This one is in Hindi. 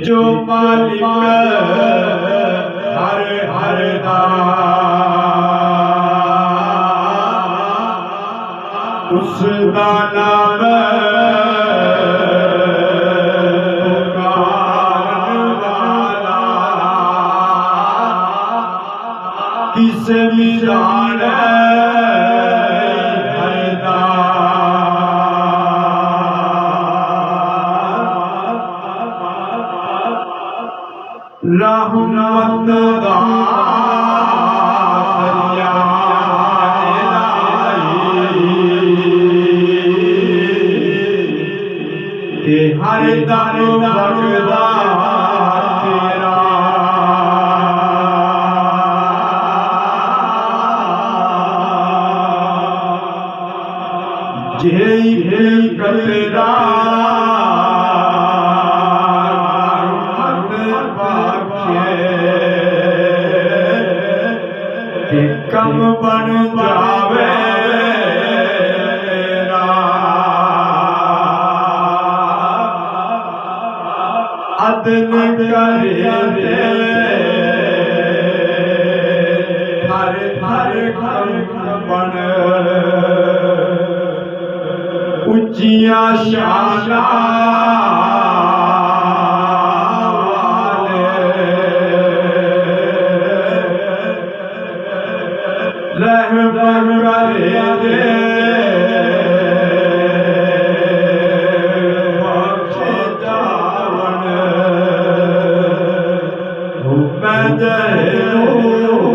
जो मालिक हर हर दा उसदा नाम पुकारन वाला किस मिजान रहमत दरिया के हर दम लगदा तेरा जेई भी कतरा कम बन जावे मेरा अदन करे हर हर कम बन ऊंचिया शाना रहमत करे दे बख्शे जावन मैं जरूर